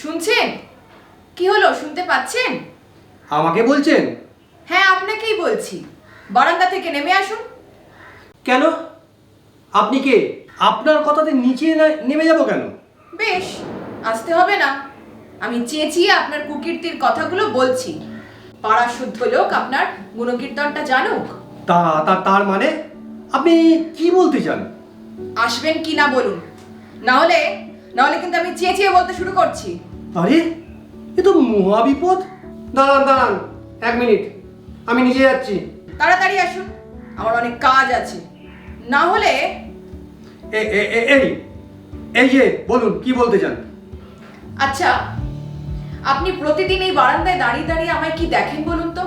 শুনছেন? কি হলো, শুনতে পাচ্ছেন? আমাকে বলছেন? হ্যাঁ, আপনাকেই বলছি। বারান্দা থেকে নেমে আসুন। কেন? আপনি কে? আপনার কথাতে নিচে নেমে যাব কেন? বেশ, আসতে হবে না। আমি চেঁচিয়ে আপনার কুকীর্তির কথাগুলো বলছি। পাড়া শুদ্ধ লোক আপনার গুণকীর্তনটা জানুক। তার মানে আপনি কি বলতে চান? আসবেন কি না বলুন, না হলে কিন্তু আমি চেঁচিয়ে বলতে শুরু করছি। আরে, এ তো মহা বিপদ। দাঁড়ান 1 মিনিট, আমি নিচে যাচ্ছি। তাড়াতাড়ি আসুন, আমার অনেক কাজ আছে। না হলে এই যে বলুন, কি বলতে চান? আচ্ছা, আপনি প্রতিদিন এই বারান্দায় দাঁড়িয়ে দাঁড়িয়ে আমায় কি দেখেন বলুন তো?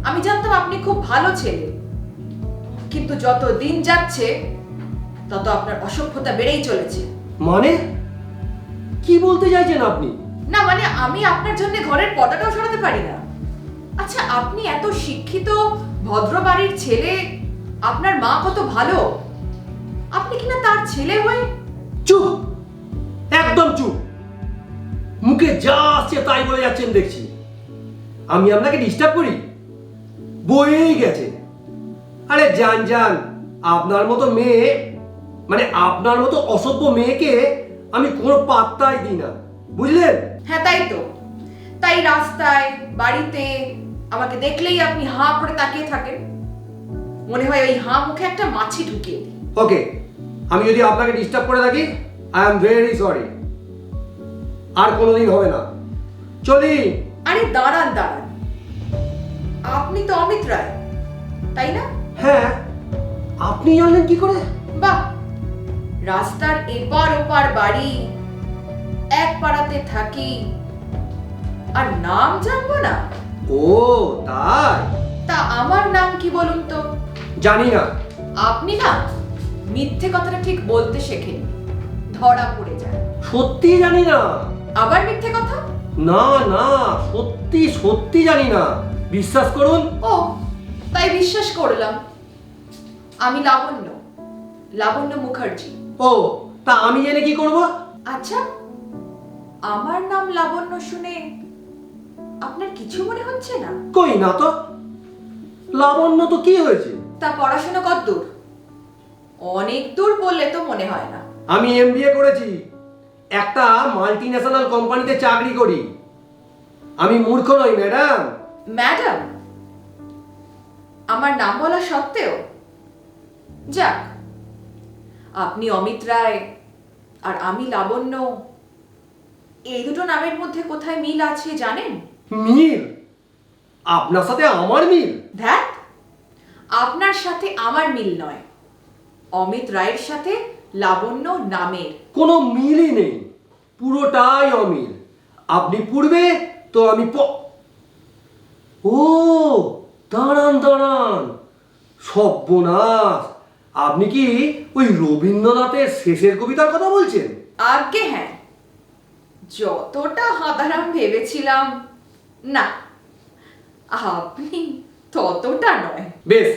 আমি জানতাম আপনি খুব ভালো ছেলে, কিন্তু যত দিন যাচ্ছে তত আপনার অসভ্যতা বেড়েই চলেছে। মানে কি বলতে চাইছেন আপনি? না মানে, আমি আপনার জন্য ঘরের পর্দাটাও সরাতে পারি না। আচ্ছা, আপনি এত শিক্ষিত ভদ্র বাড়ির ছেলে, আপনার মা কত ভালো, আপনি কিনা তার ছেলে হয়ে। চুপ, একদম চুপ। মুখে যা আসছে তাই বলে যাচ্ছেন দেখছি। আমি আপনাকে ডিস্টার্ব করি? বয়েই গেছে। আরে যান, আপনার মতো মেয়ে, মানে আপনার মতো অসভ্য মেয়েকে আমি কোনো পাত্তাই দিই না, বুঝলেন? হ্যাঁ, তাই তো। তাই রাস্তায়, বাড়িতে আমাকে দেখলেই আপনি হাঁ করে তাকিয়ে থাকেন। মনে হয় ওই হাঁ মুখে একটা মাছি ঢুকিয়ে দিই। ওকে, আমি যদি আপনাকে ডিস্টার্ব করে থাকি, আই এম ভেরি সরি। আর কোনোদিন হবে না। চলি। আরে দাঁড়ান, আপনি তো অমিত রায়, তাই না? হ্যাঁ, আপনি জানলেন কি করে? বাহ, রাস্তার এপার ওপার বাড়ি, এক পাড়াতে থাকি, আর নাম জানবো না? ও তাই? তা আমার নাম কি বলুন তো? জানি না। আপনি না মিথ্যে কথাটা ঠিক বলতে শেখেন, ধরা পড়ে যায়। সত্যি জানি না। আবার মিথ্যে কথা? না, সত্যি জানি না, বিশ্বাস করুন। ও, তাই বিশ্বাস করলাম। আমি লাবণ্য মুখার্জি। ও, তা আমি জেনে কি করব? আচ্ছা, আমার নাম লাবণ্য শুনে আপনার কিছু মনে হচ্ছে না? কই না তো। লাবণ্য তো কি হয়েছে? তা পড়াশোনা কত দূর? অনেক দূর বললে তো মনে হয় না। আমি এমবিএ করেছি, একটা মাল্টিন্যাশনাল কোম্পানিতে চাকরি করি। আমি মূর্খ নই ম্যাডাম। ম্যাডাম? আমার নাম বলা সত্ত্বেও? যাক, আপনি অমিত রায় আর আমি লাবণ্য, এই দুটো নামের মধ্যে কোথায় মিল আছে জানেন? মিল? আপনার সাথে আমার মিল? ধ্যাত, আপনার সাথে আমার মিল নয়, অমিত রায়ের সাথে লাবণ্য নামের। কোনো মিলই নেই, পুরোটাই অমিল। আপনি পূর্বে, তো আমি ও, দাঁড়ান, সর্বনাশ। আপনি কি ওই রবীন্দ্রনাথের শেষের কবিতার কথা বলছেন? আজ্ঞে হ্যাঁ, যতটা হাঁদারাম ভেবেছিলাম, না, আপনি ততটা নয়। বেশ,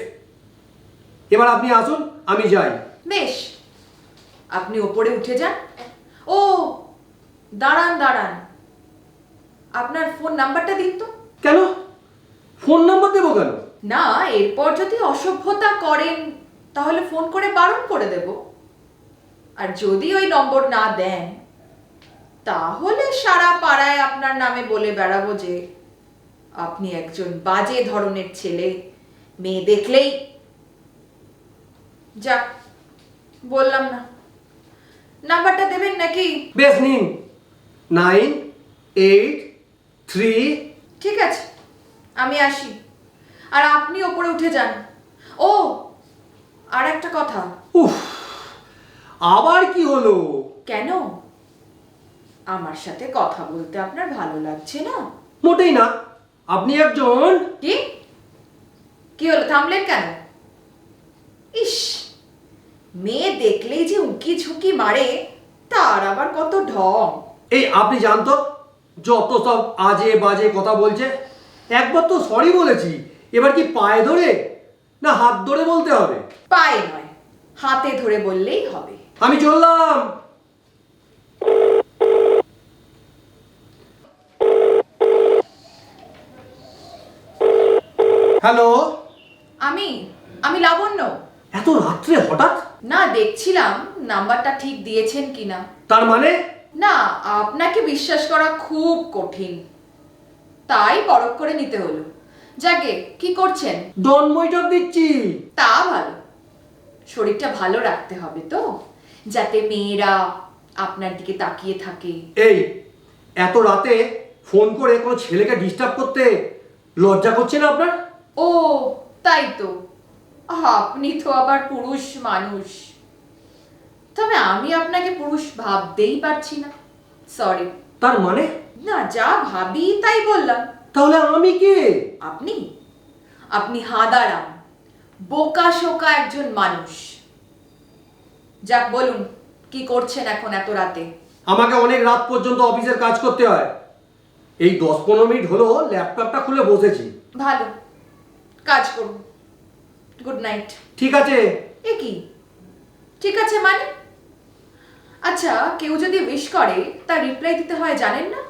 এবার আপনি আসুন, আমি যাই। বেশ, আপনি ওপরে উঠে যান। ও, দাঁড়ান, আপনার ফোন নাম্বারটা দিন তো। কেন? ফোন নাম্বার দেবো কেন? না, এরপর যদি অসভ্যতা করেন তাহলে ফোন করে বারণ করে দেব। আর যদি ওই নম্বর না দেন, তাহলে সারা পাড়ায় আপনার নামে বলে বেড়াবো যে আপনি একজন বাজে ধরনের ছেলে, মেয়ে দেখলেই। যাক, বললাম না। নাম্বারটা দেবেন নাকি? বেশ, নিন। 983। ঠিক আছে, আমি আসি, আর আপনি ওপরে উঠে যান। ও, আর একটা কথা। উফ, আবার কি হলো? কেন, আমার সাথে কথা বলতে আপনার ভালো লাগছে না? মোটেই না। আপনি একজন কি হলো, থামলেন কেন? ইস, মেয়ে দেখলেই যে উকি ঝুঁকি মারে, তার আবার কত ঢং। এই আপনি জানতো, যত সব আজে বাজে কথা বলছে। একবার তো সরি বলেছি, এবার কি পায়ে ধরে না হাত ধরে বলতে হবে? পায়ে নয়, হাতে ধরে বললেই হবে। আমি চললাম। হ্যালো। আমি আমি লাবণ্য। এত রাত্রে হঠাৎ? না, দেখছিলাম নাম্বারটা ঠিক দিয়েছেন কিনা। তার মানে? না, আপনাকে বিশ্বাস করা খুব কঠিন, তাই পরখ করে নিতে হলো। যাকে কি করছেন? ডন বৈঠক দিচ্ছি। তা ভালো। শরীরটা ভালো রাখতে হবে তো, যাতে মেয়েরা আপনার দিকে তাকিয়ে থাকে। এই এত রাতে ফোন করে কোনো ছেলেকে ডিস্টার্ব করতে লজ্জা করছে না আপনার? ও তাই তো, আপনি তো আবার পুরুষ মানুষ। তবে আমি আপনাকে পুরুষ ভাবতেই পারছি না, সরি। তার মানে? না, যা ভাবি তাই বললাম। তাহলে আমি কে? আপনি আপনি হাঁদারাম, বোকা শোকা একজন মানুষ। যাক, বলুন কি করছেন এখন এত রাতে? আমাকে অনেক রাত পর্যন্ত অফিসের কাজ করতে হয়। এই 10-15 মিনিট হলো ল্যাপটপটা খুলে বসেছি। ভালো, কাজ করুন। Good night. ঠিক আছে। এ কি ঠিক আছে মানে? আচ্ছা, কেউ যদি উইশ করে তার রিপ্লাই দিতে হয় জানেন না?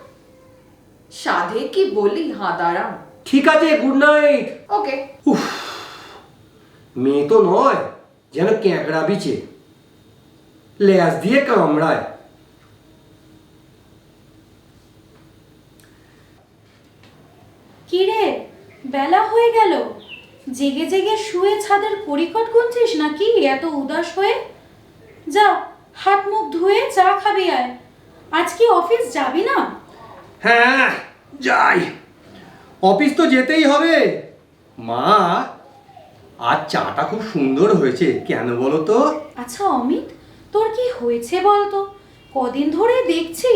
সাধে কি বলি হাঁদারাম। ঠিক আছে, গুড নাইট। ওকে। উফ, মেয়ে তো নয়, যেন ক্যাঁকড়া বিছে, ল্যাস দিয়ে কামড়ায়। কিরে, বেলা হয়ে গেল, জেগে জেগে শুয়ে ছাদের কড়িকট গুনছিস নাকি এত উদাস হয়ে? যা, হাত মুখ ধুয়ে চা খাবি আয়। আজ কি অফিস যাবি না? হ্যাঁ যাই, অফিস তো যেতেই হবে। মা, আজ চাটা খুব সুন্দর হয়েছে, কেন বলো তো? আচ্ছা অমিত, তোর কি হয়েছে বলতো? কদিন ধরে দেখছি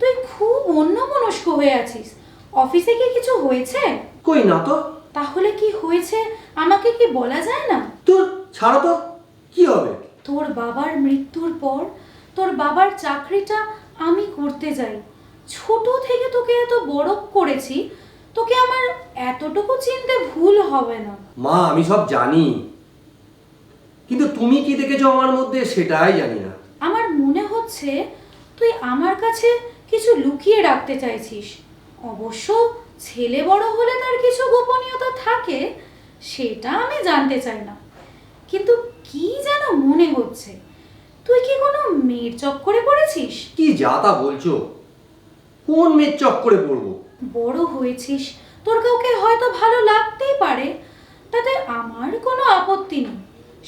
তুই খুব অন্যমনস্ক হয়ে আছিস। অফিসে কি কিছু হয়েছে? কই না তো। তাহলে কি হয়েছে আমাকে কি বলা যায় না? তোর ছাড়ো তো, কি হবে? তোর বাবার মৃত্যুর পর তোর বাবার চাকরিটা আমি করতে যাই। ছোট থেকে তোকে এত বড় করেছি, তোকে আমার এতটুকু চিনতে ভুল হবে না। মা, আমি সব জানি, কিন্তু তুমি কি দেখেছো আমার মধ্যে সেটাই জানি না। আমার মনে হচ্ছে তুই আমার কাছে কিছু লুকিয়ে রাখতে চাইছিস। অবশ্য ছেলে বড় হলে তার কিছু গোপনীয়তা থাকে, সেটা আমি জানতে চাই না। কিন্তু কি যেন মনে হচ্ছে, তুই কি কোনো মেয়ের চক্করে পড়েছিস? কি যা তা বলছো? কোন মেয়ের চক্করে পড়বো? বড় হয়েছিস, তোর কাউকে হয়তো ভালো লাগতেই পারে, তাতে আমার কোনো আপত্তি নেই।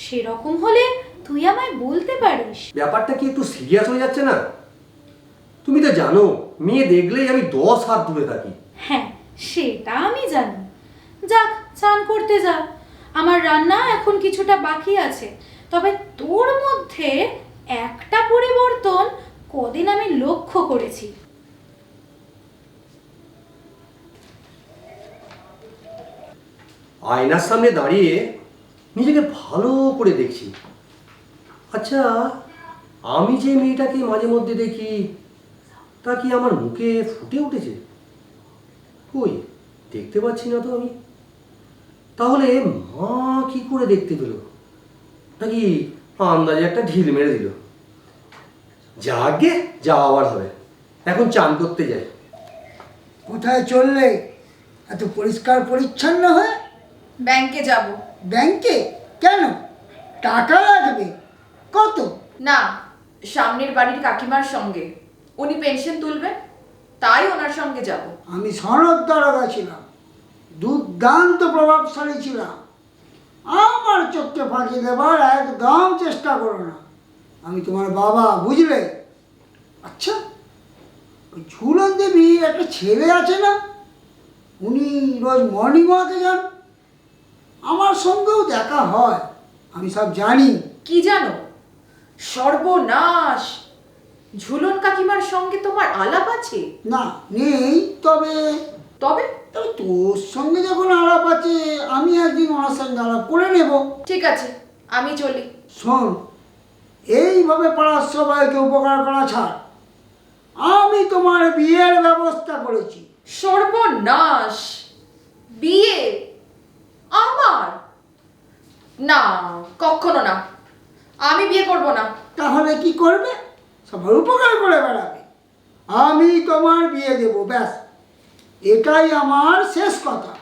সেরকম হলে তুই আমায় বলতে পারিস। ব্যাপারটা কি একটু সিরিয়াস হয়ে যাচ্ছে না? তুমি তো জানো, মেয়ে দেখলেই আমি 10 হাত দূরে থাকি। হ্যাঁ, সেটা আমি জানি। যাক, চান করতে যা। আমার রান্না এখন কিছুটা বাকি আছে, তবে তোর মধ্যে একটা পরিবর্তন কদিন আমি লক্ষ্য করেছি। আয়নার সামনে দাঁড়িয়ে নিজেকে ভালো করে দেখছি। আচ্ছা, আমি যে মেয়েটাকে মাঝে মধ্যে দেখি, তা কি আমার মুখে ফুটে উঠেছে? কই, দেখতে পাচ্ছি না তো আমি। তাহলে মা কি করে দেখতে পেল? নাকি আন্দাজে একটা ঢিল মেরে দিল? যাকে যা আবার হবে, এখন চান করতে যাই। কোথায় চললে এত পরিষ্কার পরিচ্ছন্ন হয়ে? ব্যাংকে যাব। ব্যাংকে? কেন? টাকা লাগবে? কত? না, সামনের বাড়ির কাকিমার সঙ্গে, উনি পেনশন তুলবেন, তাই ওনার সঙ্গে যাব। আমি সনদ দারোগা ছিলাম, দুর্দান্ত প্রভাবশালী ছিলাম। আমার চোখকে ফাঁকি দেবার একদম চেষ্টা করো না। আমি তোমার বাবা, বুঝলে? আচ্ছা, ওই ঝুলন দেবী একটা ছেলে আছে না, উনি রোজ মর্নিং ওয়াকে যান, আমার সঙ্গেও দেখা হয়, আমি সব জানি। কি জানো? সর্বনাশ! ঝুলন কাকিমার সঙ্গে তোমার আলাপ আছে? না, নেই। তবে তবে তবে তোর সঙ্গে যখন আলাপ আছে, আমি একদিন ওনার সঙ্গে আলাপ করে নেব। ঠিক আছে, আমি চলি। শোন, এইভাবে পাড়ার সবাইকে উপকার করা ছাড়। আমি তোমার বিয়ের ব্যবস্থা করেছি। সর্বনাশ! বিয়ে আমার? না, কখনো না, আমি বিয়ে করব না। তাহলে কি করবে? সবার উপকার করে বেড়াবে। আমি তোমার বিয়ে দেব, ব্যাস, এটাই আমার শেষ কথা।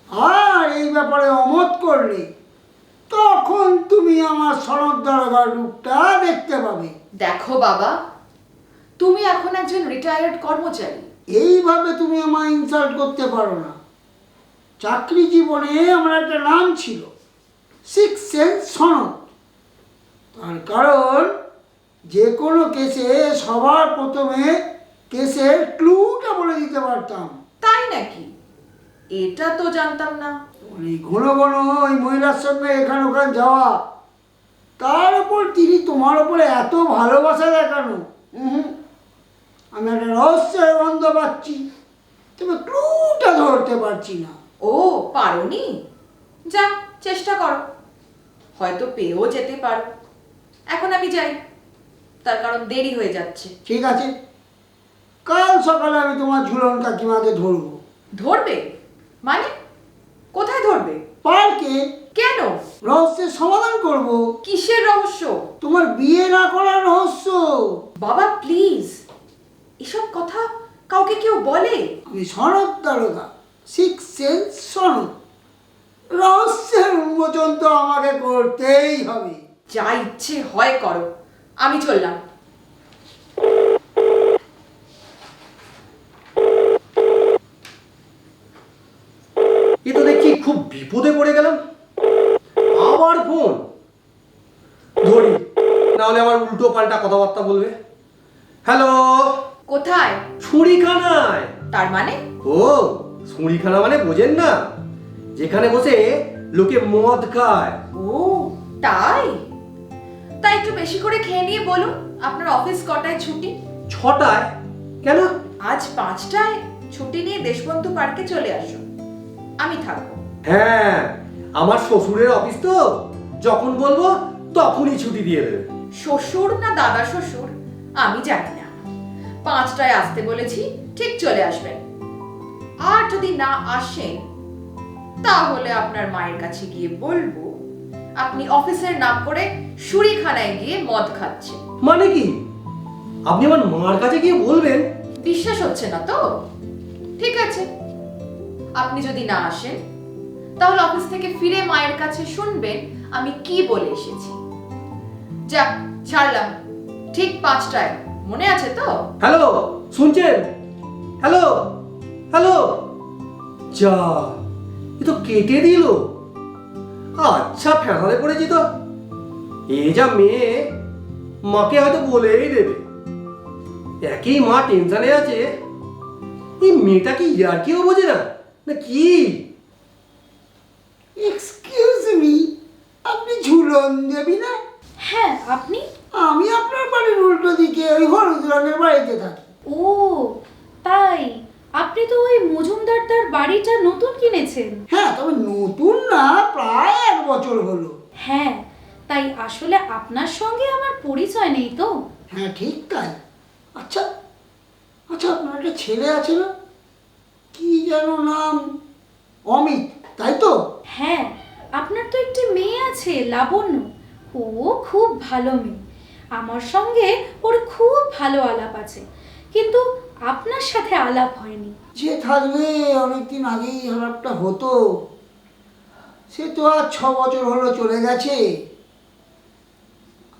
আর এই ব্যাপারে অমত করলে তখন তুমি আমার সনদ দারোগার রূপটা দেখতে পাবে। দেখো বাবা, তুমি এখন একজন রিটায়ার্ড কর্মচারী। এইভাবে তুমি আমায় ইনসাল্ট করতে পারো না। চাকরি জীবনে আমার একটা নাম ছিল, সিক্স সেন্স সনদ। তার কারণ যে কোনো কেসে সবার প্রথমে কেসের ক্লুটা বলে দিতে পারতাম। তাই নাকি? এটা তো জানতাম না। মানে ঘন ঘন ওই মহিলার সঙ্গে এখান ওখান যাওয়া, তার উপর তিনি তোমার উপরে এত ভালোবাসা দেখানো, আমি একটা রহস্যের গন্ধ পাচ্ছি, তবে ক্লুটা ধরতে পারছি না। ও, পারোনি? যা, চেষ্টা করো, হয়তো পেয়েও যেতে পারো। এখন আমি যাই, তার কারণ দেরি হয়ে যাচ্ছে। ঠিক আছে, কাল সকালে আমি তোমার ঝুলন কাকিমাকে ধরবো। ধরবে? মানে কোথায় ধরবে? পার্কে। কেন? রহস্যের সমাধান করব। কিসের রহস্য? তোমার বিয়ে না করার রহস্য। বাবা প্লিজ, এসব কথা কাউকে কেউ বলে? আমি সনদ দারোগা, সিক্স সেন্স সনদ। রহস্যের উন্মোচন তো আমাকে করতেই হবে। যা ইচ্ছে হয় করো, আমি চললাম। এ তো দেখছি খুব বিপদে পড়ে গেলাম। আবার ফোন ধরি, নাহলে আবার উল্টো পাল্টা কথাবার্তা বলবে। হ্যালো, কোথায়? ছুরিখানায়। তার মানে? ও, ছুরিখানা মানে বোঝেন না? যেখানে বসে লোকে মদ খায়। ও তাই? তাই একটু বেশি করে খেয়ে নিয়ে বলুন আপনার অফিস কটায় ছুটি? 6টায়। কেন? আজ 5টায় ছুটি নিয়ে দেশবন্ধু পার্কে চলে আসুন, আমি থাকবো। হ্যাঁ, আমার শ্বশুরের অফিস তো, যখন বলবো তখনই ছুটি দিয়ে দেবে। শ্বশুর না দাদা শ্বশুর আমি জানি না, 5টায় আসতে বলেছি, ঠিক চলে আসবেন। আর যদি না আসেন তাহলে আপনার মায়ের কাছে গিয়ে বলবো আপনি অফিসের নাম করে শুরিখানায় গিয়ে মদ খাচ্ছেন। মানে কি? আপনি আমার মার কাছে গিয়ে বলবেন? বিশ্বাস হচ্ছে না তো? ঠিক আছে, আপনি যদি না আসেন তাহলে অফিস থেকে ফিরে মায়ের কাছে শুনবেন আমি কি বলে এসেছি। যাক, ছাড়লাম, ঠিক 5টায়, মনে আছে তো? হ্যালো, শুনছেন? হ্যালো হ্যালো, যা, এ তো কেটে দিল। আচ্ছা, ফেসাতে পড়েছি তো। এ যা মেয়ে, মাকে হয়তো বলেই দেবে। একই মা টেনশনে আছে, এই মেয়েটা কি ইয়ার্কিও বোঝে না না কি? এক্সকিউজ মি, আপনি ঝুলন দেবী না? হ্যাঁ, আপনি? আমি আপনার বাড়ির উল্টো দিকে ওই হলুদ রঙের বাড়িতে থাকি। ও তাই, আপনি তো ওই মজুমদারদার বাড়িটা নতুন কিনেছেন। হ্যাঁ, তবে নতুন না, প্রায় 1 বছর হলো। হ্যাঁ, তাই আসলে আপনার সঙ্গে আমার পরিচয় নেই তো। হ্যাঁ, ঠিক তাই। আচ্ছা আচ্ছা, আপনার একটা ছেলে আছে না, কি যেন নাম? অমিত, তাই তো? হ্যাঁ, আপনার তো একটি মেয়ে আছে, লাবণ্য। ও খুব ভালো মেয়ে, আমার সঙ্গে ওর খুব ভালো আলাপ আছে, কিন্তু আপনার সাথে আলাপ হয়নি। যে থাকবে অনেকদিন আগেই আলাপটা হতো, সে তো আর 6 বছর হলো চলে গেছে।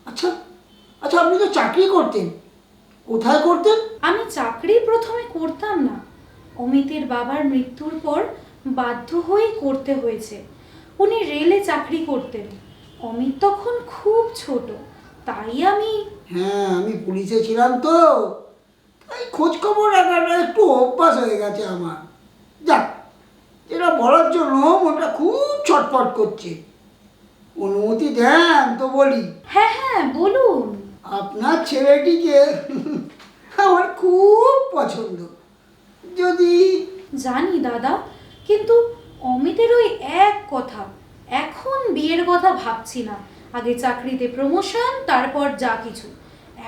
আচ্ছা আচ্ছা, আপনি তো চাকরি করতেন, কোথায় করতেন? আমি চাকরি প্রথমে করতাম না, অমিতের বাবার মৃত্যুর পর বাধ্য হয়েই করতে হয়েছে। উনি রেলে চাকরি করতেন, অমিত তখন খুব ছোট, তাই আমি। হ্যাঁ, আমি পুলিশে ছিলাম তো, তাই খোঁজ খবর রাখাটা একটু অভ্যাস হয়ে গেছে আমার। যাক, এটা বলার জন্য মনটা খুব ছটফট করছে। অনুমতি দেন তো বলি। হ্যাঁ হ্যাঁ, বলুন। আপনার ছেলেটিকে আমার খুব পছন্দ। যদি। জানি দাদা, কিন্তু অমিতের ওই এক কথা, এখন বিয়ের কথা ভাবছি না, আগে চাকরিতে প্রমোশন, তারপর যা কিছু,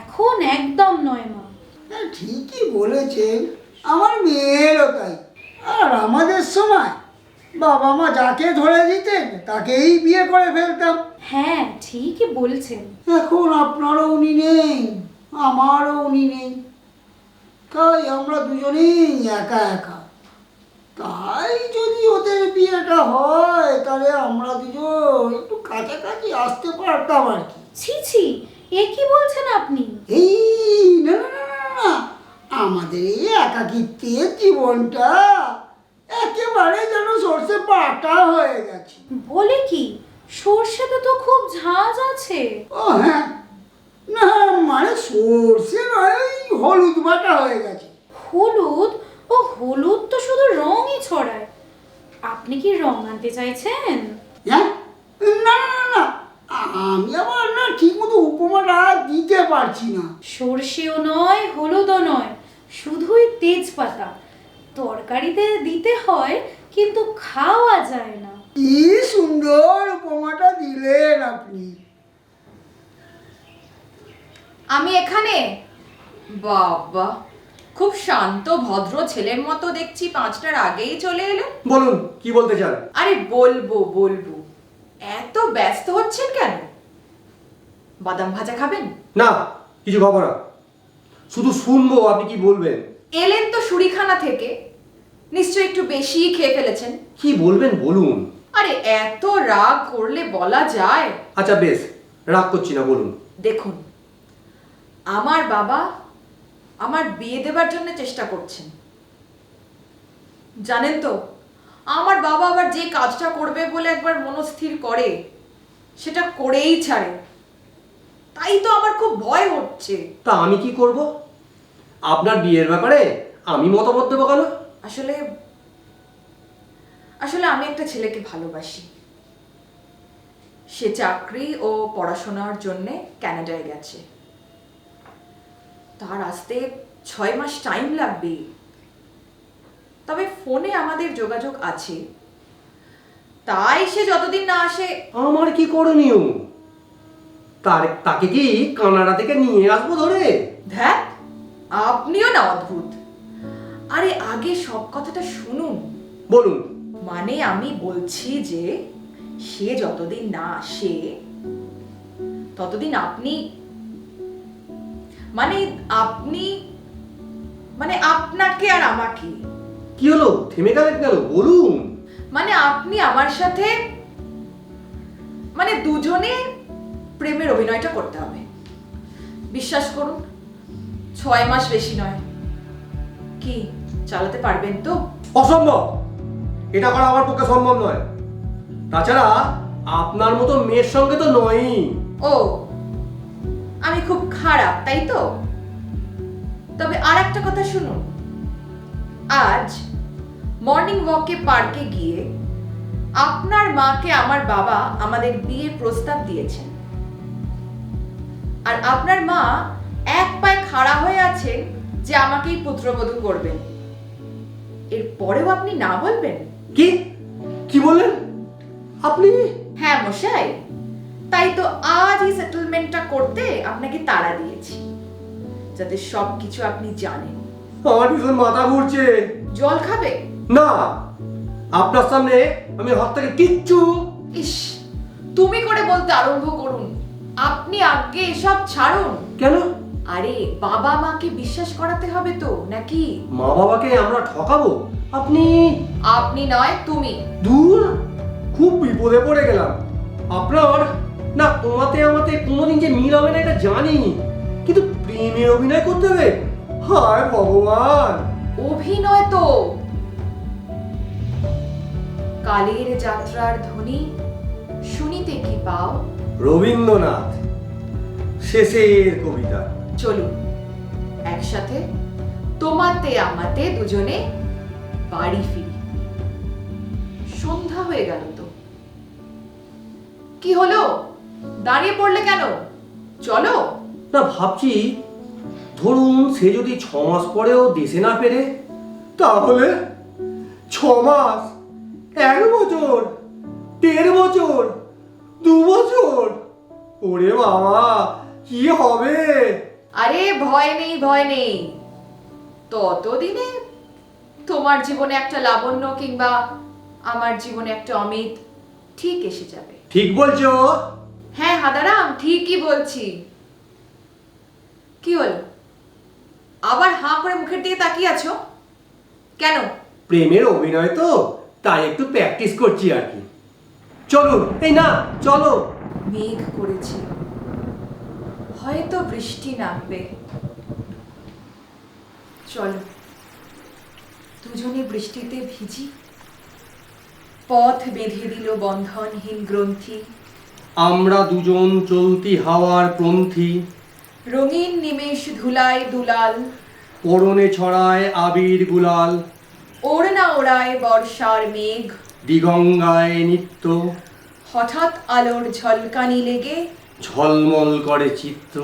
এখন একদম নয় মা। হ্যাঁ, ঠিকই বলেছেন, আমার মেয়েরও তাই। আর আমাদের সময় বাবা মা যাকে ধরে দিতেন তাকেই বিয়ে করে ফেলতাম। হ্যাঁ, ঠিকই বলছেন। এখন আপনারও উনি নেই, আমারও উনি নেই, তাই আমরা দুজনেই একা একা। তাই যদি ওদের বিয়েটা হয় তাহলে আমরা দুজন একটু কাছাকাছি আসতে পারতাম আর কি। ছি ছি, এ কি বলছেন আপনি? এই না না না না না, আমাদের এই একাকিত্বের জীবনটা একেবারে যেন সর্ষে বাটা হয়ে গেছে। বলে কি, সর্ষেতে তো খুব ঝাঁজ আছে। ও হ্যাঁ, না মানে সর্ষে নয়, ওই হলুদ বাটা হয়ে গেছে। হলুদ? ও হলুদ তো শুধু রঙই ছড়ায়। আপনি কি রং আনতে চাইছেন? হ্যাঁ, না না না না, আমি আবার না ঠিক মতো উপমাটা দিতে পারছি না। সর্ষেও নয়, হলুদও নয়, শুধুই তেজপাতা। তরকারিতে দিতে হয় কিন্তু খাওয়া যায় না। কি সুন্দর উপমাটা দিলেন আপনি। আমি এখানে? বাবা, খুব শান্ত ভদ্র ছেলের মতো দেখছি 5টার আগেই চলে এলেন। বলুন কি বলতে চান? আরে বলবো বলবো, এত ব্যস্ত হচ্ছেন কেন? বাদাম ভাজা খাবেন? না, কিছু খাবো না, শুধু শুনবো আপনি কি বলবেন। এলেন তো শুরিখানা থেকে, নিশ্চয়ই একটু বেশি খেয়ে ফেলেছেন। কি বলবেন বলুন। আরে এত রাগ করলে বলা যায়? আচ্ছা বেশ, রাগ করছি না, বলুন। দেখুন, আমার বাবা আমার বিয়ে দেবার জন্য চেষ্টা করছেন। জানেন তো, আমার বাবা আবার যে কাজটা করবে বলে একবার মনস্থির করে সেটা করেই ছাড়ে। তাই তো আমার খুব ভয় হচ্ছে। তা আমি কি করব? আপনার বিয়ের ব্যাপারে আমি মতামত দেবো কেন? আসলে আসলে আমি একটা ছেলেকে ভালোবাসি। সে চাকরি ও পড়াশোনার জন্যে কানাডায় গেছে। তার আসতে 6 মাস টাইম লাগবে। তবে ফোনে আমাদের যোগাযোগ আছে, তাই সে যতদিন না আসে। আমার কি করণীয়? তাকে কি কানাডা থেকে নিয়ে আসবো ধরে? ধ্যাত, আপনিও না অদ্ভুত। আরে আগে সব কথাটা শুনুন। বলুন। মানে আমি বলছি যে সে যতদিন না আসে ততদিন আপনি মানে আপনি মানে আপনাকে আর আমাকে, কি হলো, থেমে গেলেন কেন? বলুন। মানে আপনি আমার সাথে মানে দুজনে প্রেমের অভিনয়টা করতে হবে। বিশ্বাস করুন, 6 মাস বেশি নয়। কি চালাতে পারবেন তো? অসম্ভব, এটা করা আমার পক্ষে সম্ভব নয়। তাছাড়া আপনার মতো মেয়ের সঙ্গে তো নয়ই। ও, আমি খুব খারাপ তাই তো? তবে আর একটা কথা শুনুন, আজ মর্নিং ওয়াকে পার্কে গিয়ে আপনার মাকে আমার বাবা আমাদের বিয়ের প্রস্তাব দিয়েছেন। আর আপনার মা এক পায়ে খাড়া হয়ে আছে যে আমাকেই পুত্রবধূ করবেন। এর পরেও আপনি না বলবেন? কি কি বললেন আপনি? হ্যাঁ মশাই, তাই তো আজ এই সেটেলমেন্টটা করতে আপনাকে তাড়া দিয়েছি, যাতে সবকিছু আপনি জানেন। আমার ভীষণ মাথা ঘুরছে। জল খাবে? না, আপনার সামনে আমি হাত থেকে কিচ্ছু। ইস, তুমি করে বলতে আরম্ভ করুন। আপনি আগে এসব ছাড়ুন। কেন? আরে বাবা মাকে বিশ্বাস করাতে হবে তো নাকি? মা বাবাকে আমরা ঠকাবো? আপনি নয় তুমি। দূর, খুব বিপদে পড়ে গেলাম। আপনার না তোমাতে আমাতে কোনোদিন যে মিল হবে না এটা জানি, কিন্তু প্রেমের অভিনয় করতে হবে? হায় ভগবান। অভিনয় তো কালের যাত্রার ধ্বনি শুনিতে কি পাও? রবীন্দ্রনাথ শেষের কবিতা। চলুন একসাথে তোমাতে আমাতে দুজনে বাড়ি ফিরি। সন্ধ্যা হয়ে গেল তো। কি হলো, দাঁড়িয়ে পড়লে কেন? চলো। না ভাবছি, ধরুন সে যদি 6 মাস পরেও দেশে না ফেরে, তাহলে 6 মাস, 1 বছর, 1.5 বছর, 2 বছর, ওরে বাবা কি হবে? আরে ভয় নেই ভয় নেই, ততদিনে তোমার জীবনে একটা লাবণ্য কিংবা আমার জীবনে একটা অমিত ঠিক এসে যাবে। ঠিক বলছো। হ্যাঁ হাদারাম, ঠিকই বলছি। কি হলো, আবার হাঁ করে মুখের দিকে তাকিয়ে আছো কেন? প্রেমের অভিনয় তো, তাই একটু প্র্যাকটিস করছি আর কি। চলুন, এই না চলো। মেঘ করেছে, হয়তো বৃষ্টি নামবে। চলো দুজনে বৃষ্টিতে ভিজি। পথ বেঁধে দিল বন্ধনহীন গ্রন্থি। আমরা দুজন চলতি হাওয়ার পন্থী, রঙিন নিমেষ ধুলায় দুলাল। পরনে ছড়ায় আবির গুলাল, ওড়না ওড়ায় বর্ষার মেঘ। দিগঙ্গায় নিত্য, হঠাৎ আলোর ঝলকানি লেগে ঝলমল করে চিত্ত।